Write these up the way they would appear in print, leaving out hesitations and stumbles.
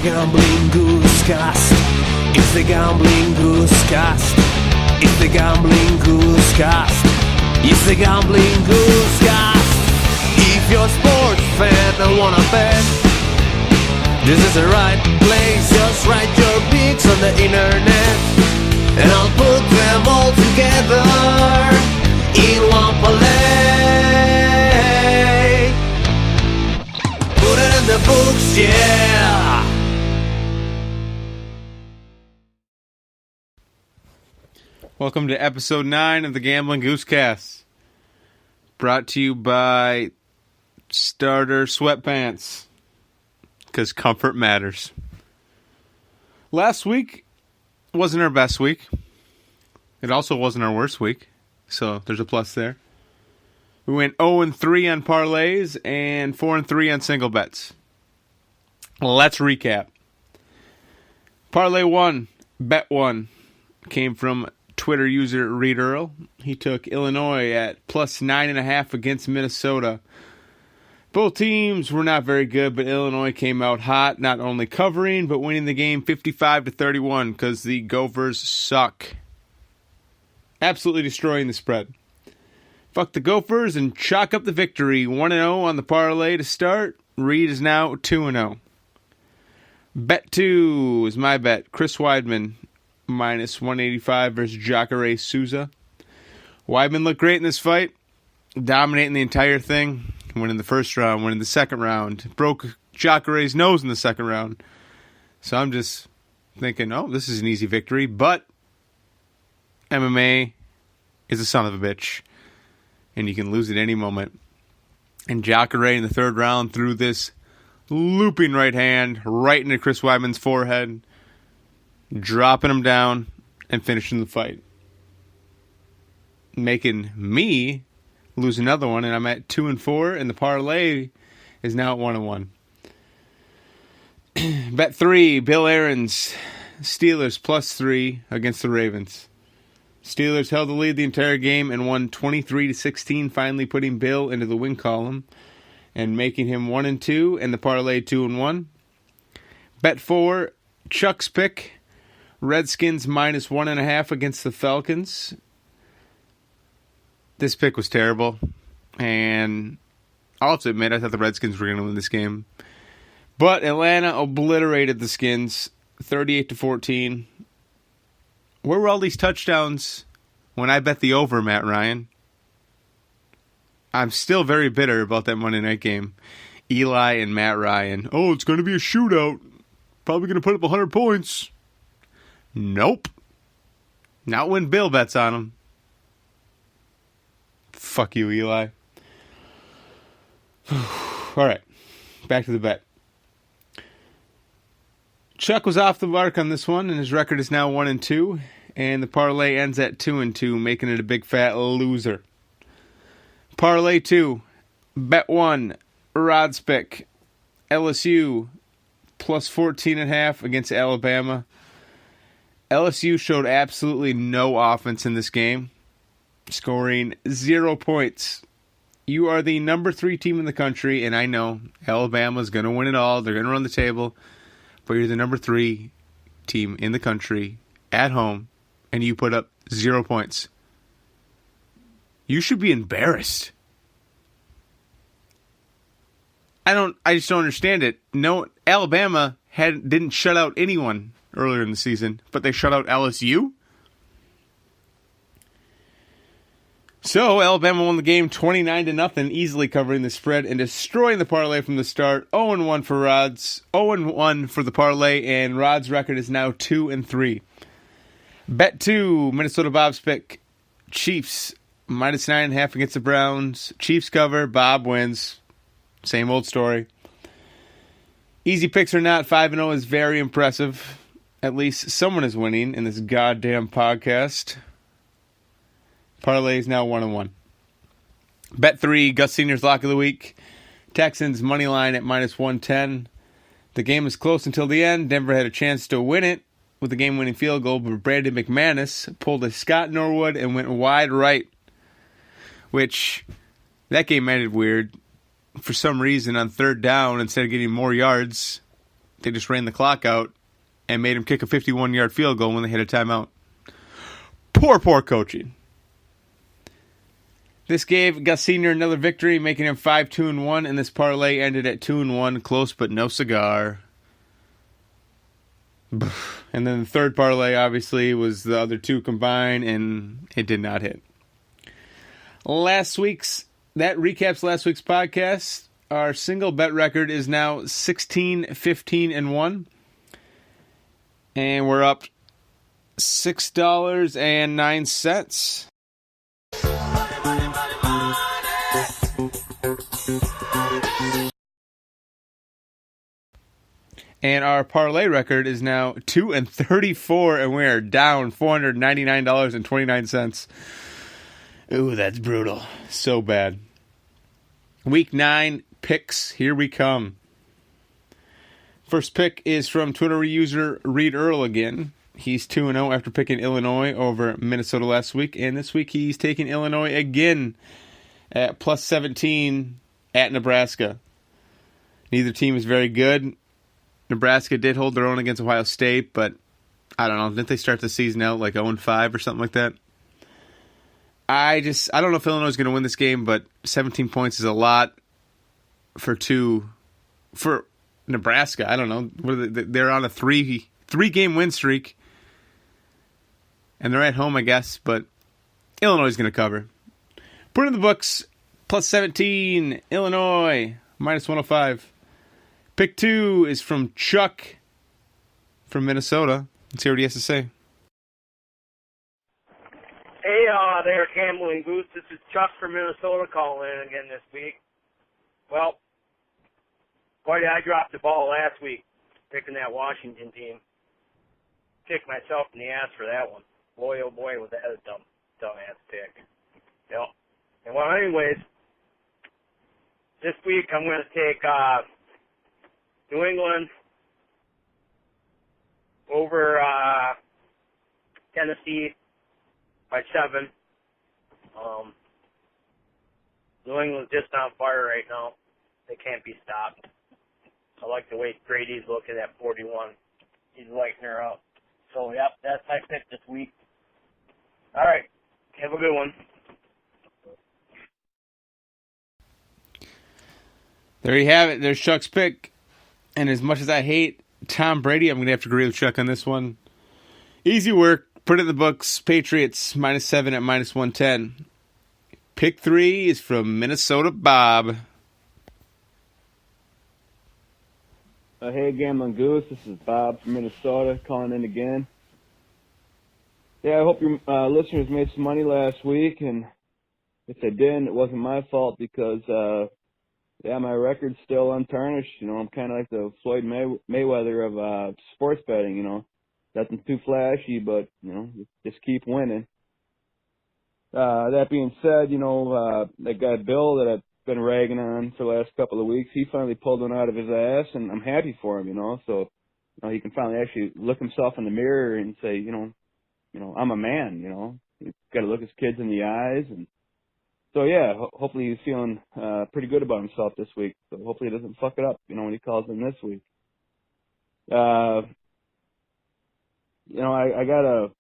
Gambling Goose Cast. It's the Gambling Goose Cast. It's the Gambling Goose Cast. It's the Gambling Goose Cast. If you're a sports fan and wanna bet, this is the right place. Just write your picks on the internet, and I'll put them all together in one parlay. Put it in the books, yeah. Welcome to episode 9 of the Gambling Goosecast. Brought to you by Starter Sweatpants. Because comfort matters. Last week wasn't our best week. It also wasn't our worst week. So there's a plus there. We went 0-3 on parlays and 4-3 on single bets. Let's recap. Parlay 1, bet 1, came from Twitter user Reed Earl. He took Illinois at plus 9.5 against Minnesota. Both teams were not very good, but Illinois came out hot, not only covering, but winning the game 55-31 because the Gophers suck. Absolutely destroying the spread. Fuck the Gophers and chalk up the victory. 1-0 on the parlay to start. Reed is now 2-0. Bet 2 is my bet. Chris Weidman, minus 185 versus Jacare Souza. Weidman looked great in this fight. Dominating the entire thing. Winning the first round, winning the second round. Broke Jacare's nose in the second round. So I'm just thinking, oh, this is an easy victory. But MMA is a son of a bitch. And you can lose at any moment. And Jacare in the third round threw this looping right hand right into Chris Weidman's forehead, dropping him down and finishing the fight. Making me lose another one, and I'm at 2-4, and the parlay is now at 1-1. Bet 3, Bill Aaron's Steelers plus 3 against the Ravens. Steelers held the lead the entire game and won 23-16, finally putting Bill into the win column and making him 1-2, and the parlay 2-1. Bet 4, Chuck's pick, Redskins minus 1.5 against the Falcons. This pick was terrible, and I'll have to admit I thought the Redskins were going to win this game. But Atlanta obliterated the Skins 38-14. Where were all these touchdowns when I bet the over, Matt Ryan? I'm still very bitter about that Monday night game. Eli and Matt Ryan. Oh, it's going to be a shootout. Probably going to put up 100 points. Nope. Not when Bill bets on them. Fuck you, Eli. All right. Back to the bet. Chuck was off the mark on this one, and his record is now 1-2, and the parlay ends at 2-2, making it a big fat loser. Parlay 2, bet 1, Rod's pick, LSU plus 14.5 against Alabama. LSU showed absolutely no offense in this game, scoring 0 points. You are the number 3 team in the country, and I know Alabama's going to win it all. They're going to run the table. But you're the number 3 team in the country at home, and you put up 0 points. You should be embarrassed. I just don't understand it. No, Alabama didn't shut out anyone earlier in the season, but they shut out LSU. So, Alabama won the game 29-0, easily covering the spread and destroying the parlay from the start. 0-1 for Rods, 0-1 for the parlay, and Rod's record is now 2-3. Bet 2, Minnesota Bob's pick, Chiefs, minus 9.5 against the Browns. Chiefs cover, Bob wins. Same old story. Easy picks or not, 5-0 is very impressive. At least someone is winning in this goddamn podcast. Parlay is now 1-1. Bet 3, Gus Senior's lock of the week. Texans money line at minus 110. The game was close until the end. Denver had a chance to win it with the game-winning field goal, but Brandon McManus pulled a Scott Norwood and went wide right, which that game ended weird. For some reason, on third down, instead of getting more yards, They just ran the clock out and made him kick a 51-yard field goal when they hit a timeout. Poor coaching. This gave Gus Sr. another victory, making him 5-2-1, and this parlay ended at 2-1, close but no cigar. And then the third parlay, obviously, was the other two combined, and it did not hit. That recaps last week's podcast. Our single bet record is now 16-15-1. And we're up $6.09. And our parlay record is now 2-34, and we are down $499.29. Ooh, that's brutal. So bad. Week 9 picks. Here we come. First pick is from Twitter user Reed Earl again. He's 2-0 after picking Illinois over Minnesota last week. And this week he's taking Illinois again at plus 17 at Nebraska. Neither team is very good. Nebraska did hold their own against Ohio State, but I don't know. Didn't they start the season out like 0-5 or something like that? I don't know if Illinois is going to win this game, but 17 points is a lot for Nebraska. I don't know. They're on a three-game win streak, and they're at home, I guess, but Illinois is going to cover. Put it in the books, plus 17, Illinois, minus 105. Pick 2 is from Chuck from Minnesota. Let's hear what he has to say. Hey there, Gambling Goose. This is Chuck from Minnesota calling in again this week. Well, boy, did I drop the ball last week picking that Washington team. Kicked myself in the ass for that one. Boy, oh boy, was that a dumbass pick. Yep. And well, anyways, this week I'm going to take New England over Tennessee by 7. New England's just on fire right now. They can't be stopped. I like the way Brady's looking at 41. He's lighting her up. So, yep, that's my pick this week. All right. Have a good one. There you have it. There's Chuck's pick. And as much as I hate Tom Brady, I'm going to have to agree with Chuck on this one. Easy work. Put it in the books. Patriots, minus 7 at minus 110. Pick 3 is from Minnesota Bob. Hey, Gambling Goose. This is Bob from Minnesota calling in again. Yeah, I hope your listeners made some money last week, and if they didn't, it wasn't my fault because, my record's still untarnished. You know, I'm kind of like the Floyd Mayweather of sports betting, you know. Nothing too flashy, but, you know, just keep winning. That being said, you know, that guy Bill that I've been ragging on for the last couple of weeks, he finally pulled one out of his ass, and I'm happy for him, you know. So, you know, he can finally actually look himself in the mirror and say, you know, I'm a man, you know. He's got to look his kids in the eyes. And so, yeah, hopefully he's feeling pretty good about himself this week. So hopefully he doesn't fuck it up, you know, when he calls in this week. You know, I got a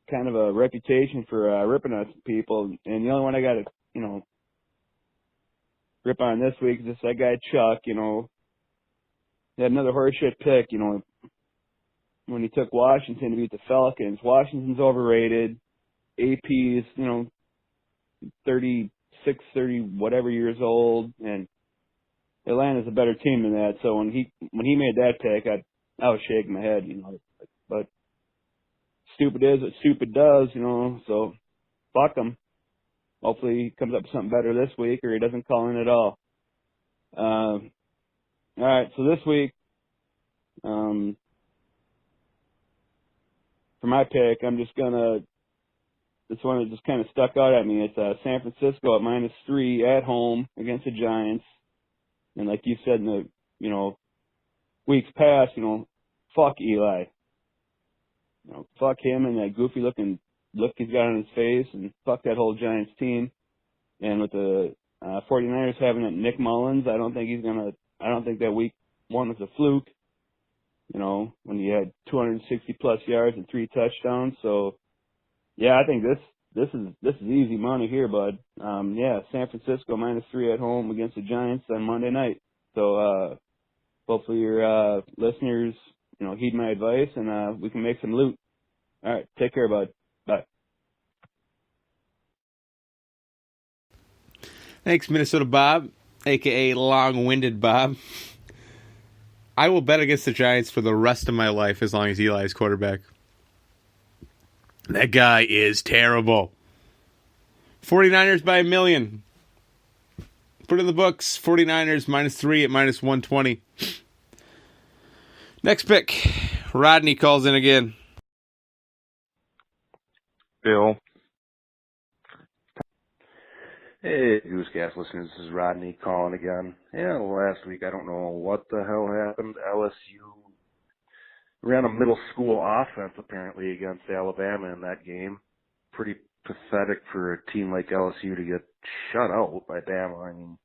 kind of a reputation for ripping on people, and the only one I got to, you know, rip on this week is that guy Chuck, you know. He had another horseshit pick, you know, when he took Washington to beat the Falcons. Washington's overrated. AP's, you know, 36, 30, whatever years old, and Atlanta's a better team than that. So when he made that pick, I was shaking my head, you know. But stupid is what stupid does, you know, so fuck him. Hopefully he comes up with something better this week or he doesn't call in at all. All right, so this week, for my pick, I'm just going to, this one that just kind of stuck out at me. It's San Francisco at -3 at home against the Giants. And like you said in the, you know, weeks past, you know, fuck Eli. You know, fuck him and that goofy looking look he's got on his face, and fuck that whole Giants team. And with the 49ers having Nick Mullins, I don't think that week one was a fluke, when he had 260 plus yards and 3 touchdowns. So yeah, I think this is easy money here, bud. San Francisco -3 at home against the Giants on Monday night. So hopefully your listeners, heed my advice and we can make some loot. All right, take care, bud. Bye. Thanks, Minnesota Bob, a.k.a. Long-Winded Bob. I will bet against the Giants for the rest of my life as long as Eli's quarterback. That guy is terrible. 49ers by 1 million. Put it in the books. 49ers -3 at -120. Next pick. Rodney calls in again. Bill. Hey, Goosecast listeners, this is Rodney calling again. Yeah, last week, I don't know what the hell happened. LSU ran a middle school offense, apparently, against Alabama in that game. Pretty pathetic for a team like LSU to get shut out by Bama. I mean,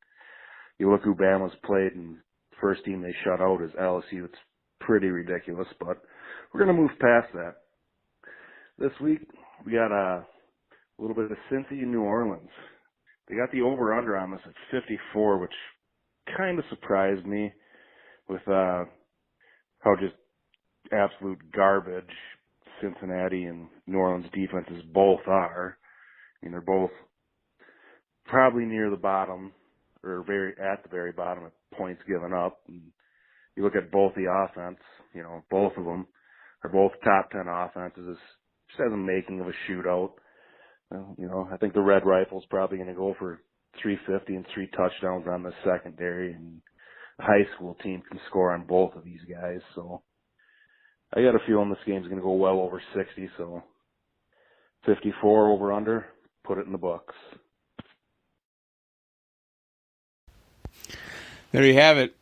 you look who Bama's played, and the first team they shut out is LSU. It's pretty ridiculous, but we're going to move past that. This week, we got a little bit of Cincy and New Orleans. They got the over-under on this at 54, which kind of surprised me with how just absolute garbage Cincinnati and New Orleans defenses both are. I mean, they're both probably near the bottom or at the very bottom of points given up. And you look at both the offense, both of them are both top 10 offenses. It just has a making of a shootout. I think the Red Rifle's probably going to go for 350 and 3 touchdowns on the secondary, and the high school team can score on both of these guys. So I got a feeling this game's going to go well over 60. So 54 over under, put it in the books. There you have it.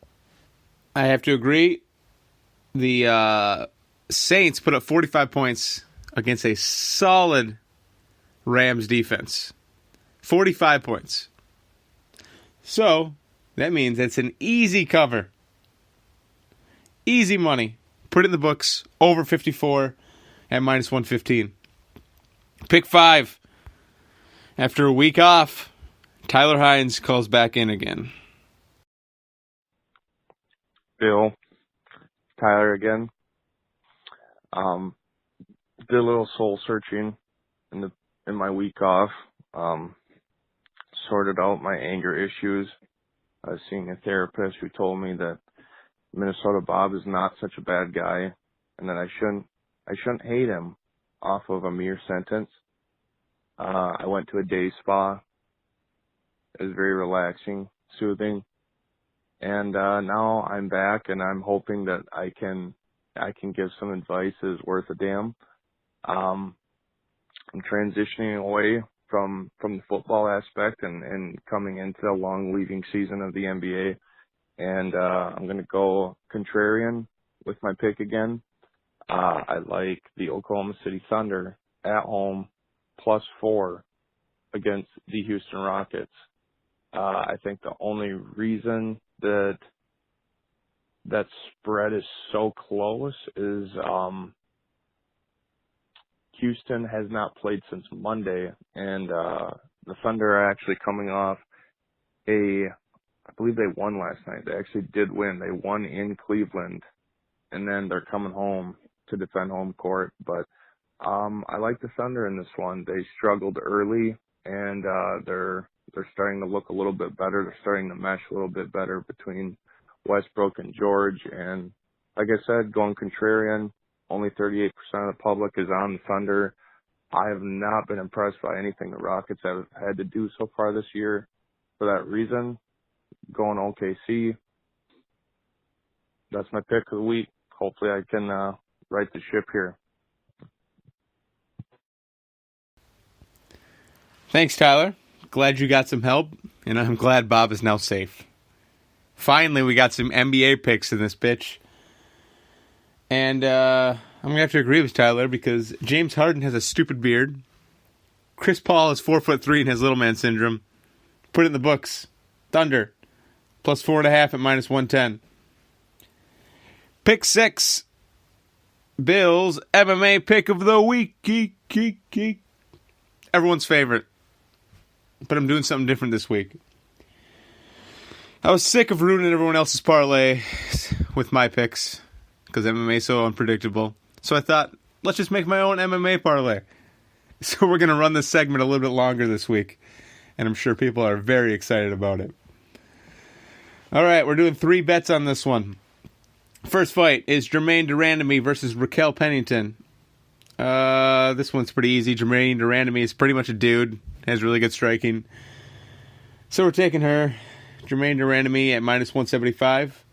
I have to agree. The Saints put up 45 points against a solid Rams defense. 45 points. So, that means it's an easy cover. Easy money. Put it in the books. Over 54 at -115. Pick 5. After a week off, Tyler Hines calls back in again. Bill. Tyler again. Did a little soul searching in my week off. Sorted out my anger issues. I was seeing a therapist who told me that Minnesota Bob is not such a bad guy, and that I shouldn't hate him off of a mere sentence. I went to a day spa. It was very relaxing, soothing, and now I'm back, and I'm hoping that I can give some advice that is worth a damn. I'm transitioning away from the football aspect and coming into a long leaving season of the NBA. And I'm going to go contrarian with my pick again. I like the Oklahoma City Thunder at home +4 against the Houston Rockets. I think the only reason that spread is so close is Houston has not played since Monday, and the Thunder are actually coming off I believe they won last night. They actually did win. They won in Cleveland, and then they're coming home to defend home court. But I like the Thunder in this one. They struggled early, and they're starting to look a little bit better. They're starting to mesh a little bit better between Westbrook and George. And like I said, going contrarian, only 38% of the public is on the Thunder. I have not been impressed by anything the Rockets have had to do so far this year. For that reason, going OKC. That's my pick of the week. Hopefully I can right the ship here. Thanks, Tyler. Glad you got some help, and I'm glad Bob is now safe. Finally, we got some NBA picks in this bitch. And I'm going to have to agree with Tyler because James Harden has a stupid beard. Chris Paul is 4'3" and has little man syndrome. Put it in the books. Thunder. +4.5 at -110. Pick 6. Bills MMA pick of the week. Everyone's favorite. But I'm doing something different this week. I was sick of ruining everyone else's parlay with my picks because MMA is so unpredictable. So I thought, let's just make my own MMA parlay. So we're going to run this segment a little bit longer this week. And I'm sure people are very excited about it. All right, we're doing 3 bets on this one. First fight is Jermaine Durandamy versus Raquel Pennington. This one's pretty easy. Jermaine Durandamy is pretty much a dude. Has really good striking. So we're taking her. Jermaine Durandamy at minus 175.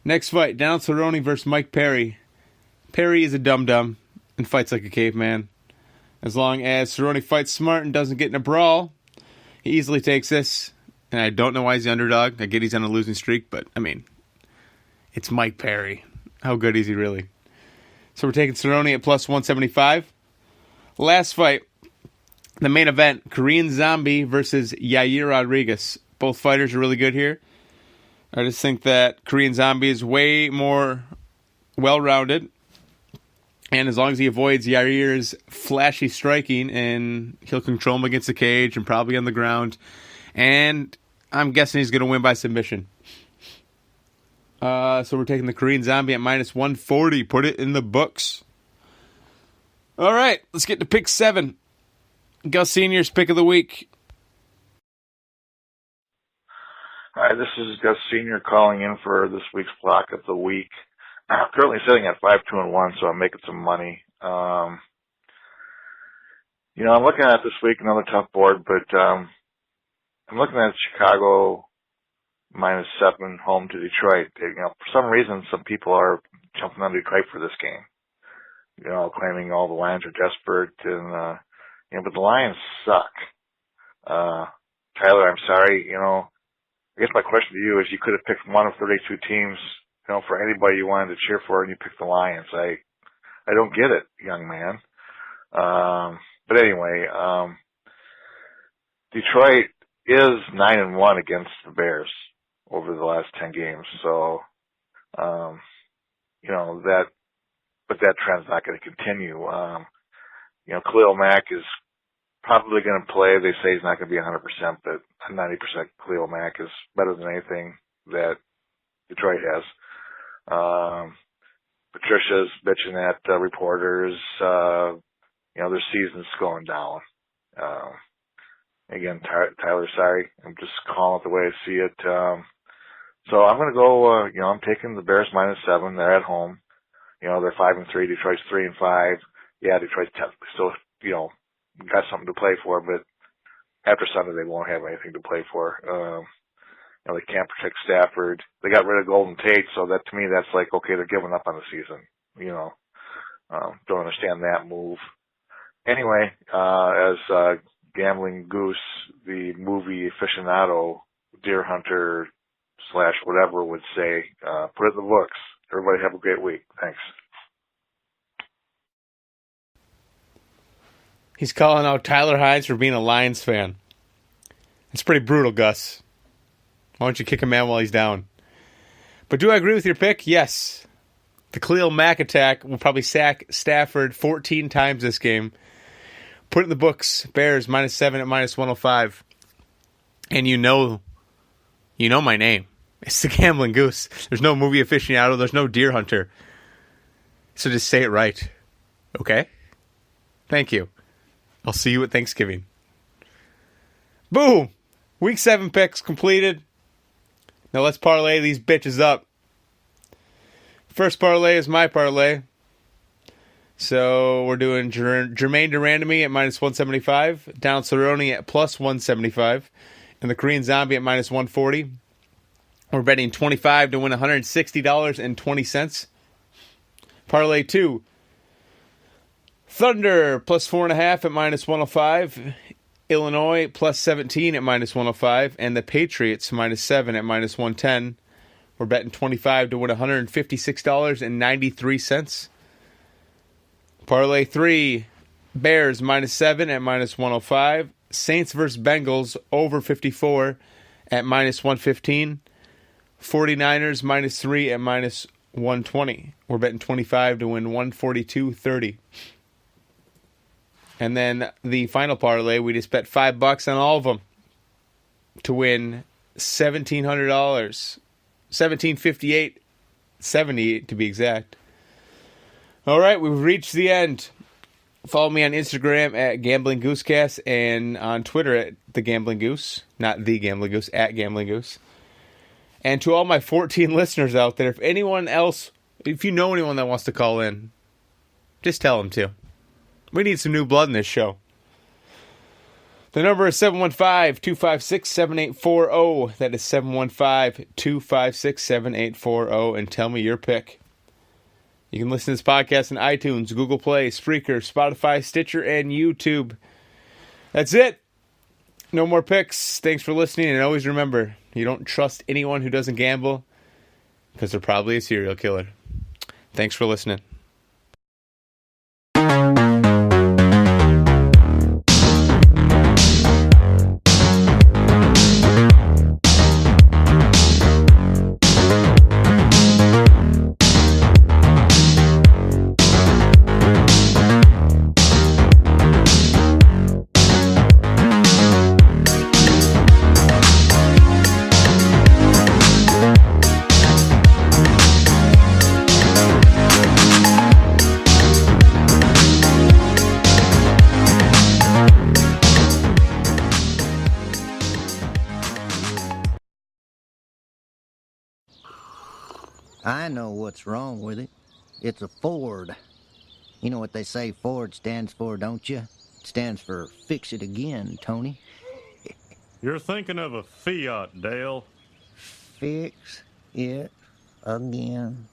Next fight, Donald Cerrone versus Mike Perry. Perry is a dum-dum and fights like a caveman. As long as Cerrone fights smart and doesn't get in a brawl, he easily takes this. And I don't know why he's the underdog. I get he's on a losing streak, but, I mean, it's Mike Perry. How good is he really? So we're taking Cerrone at plus 175. Last fight, the main event, Korean Zombie versus Yair Rodriguez. Both fighters are really good here. I just think that Korean Zombie is way more well-rounded. And as long as he avoids Yair's flashy striking, and he'll control him against the cage and probably on the ground. And I'm guessing he's going to win by submission. So we're taking the Korean Zombie at minus 140. Put it in the books. All right, let's get to pick 7. Gus Senior's pick of the week. Hi, this is Gus Senior calling in for this week's block of the week. I'm currently sitting at 5-2-1, so I'm making some money. I'm looking at this week another tough board, but I'm looking at Chicago -7 home to Detroit. For some reason, some people are jumping on Detroit for this game. Claiming all the Lions are desperate, and but the Lions suck. Tyler, I'm sorry. I guess my question to you is: you could have picked one of 32 teams, for anybody you wanted to cheer for, and you picked the Lions. I don't get it, young man. But anyway, Detroit is 9-1 against the Bears over the last 10 games. So, that trend's not going to continue. Khalil Mack is probably going to play. They say he's not going to be 100%, but 90% Khalil Mack is better than anything that Detroit has. Patricia's bitching at reporters. Their season's going down. Again, Tyler, sorry. I'm just calling it the way I see it. So I'm going to go, I'm taking the Bears -7. They're at home. They're 5-3. Detroit's 3-5. Yeah, Detroit's still, got something to play for, but after Sunday they won't have anything to play for. They can't protect Stafford. They got rid of Golden Tate, so that to me that's like, okay, they're giving up on the season. Don't understand that move. Anyway, as Gambling Goose, the movie aficionado, deer hunter / whatever would say, put it in the books. Everybody have a great week. Thanks. He's calling out Tyler Hines for being a Lions fan. It's pretty brutal, Gus. Why don't you kick a man while he's down? But do I agree with your pick? Yes. The Khalil Mack attack will probably sack Stafford 14 times this game. Put it in the books. Bears -7 at -105. And you know my name. It's the Gambling Goose. There's no movie aficionado. There's no deer hunter. So just say it right. Okay? Thank you. I'll see you at Thanksgiving. Boom! Week 7 picks completed. Now let's parlay these bitches up. First parlay is my parlay. So we're doing Jermaine Durandamy at -175, Donald Cerrone at +175, and the Korean Zombie at -140. We're betting 25 to win $160.20. Parlay 2. Thunder +4.5 at -105. Illinois +17 at -105. And the Patriots -7 at -110. We're betting 25 to win $156.93. Parlay 3. Bears -7 at -105. Saints versus Bengals over 54 at -115. 49ers -3 at 120. We're betting 25 to win 142.30. And then the final parlay, we just bet $5 on all of them to win $1,700. $1,758.70 to be exact. All right, we've reached the end. Follow me on Instagram at Gambling Goosecast and on Twitter at The Gambling Goose. Not The Gambling Goose, at Gambling Goose. And to all my 14 listeners out there, if you know anyone that wants to call in, just tell them to. We need some new blood in this show. The number is 715-256-7840. That is 715-256-7840. And tell me your pick. You can listen to this podcast on iTunes, Google Play, Spreaker, Spotify, Stitcher, and YouTube. That's it. No more picks. Thanks for listening. And always remember, you don't trust anyone who doesn't gamble because they're probably a serial killer. Thanks for listening. I know what's wrong with it. It's a Ford. You know what they say Ford stands for, don't you? It stands for fix it again, Tony. You're thinking of a Fiat, Dale. Fix it again.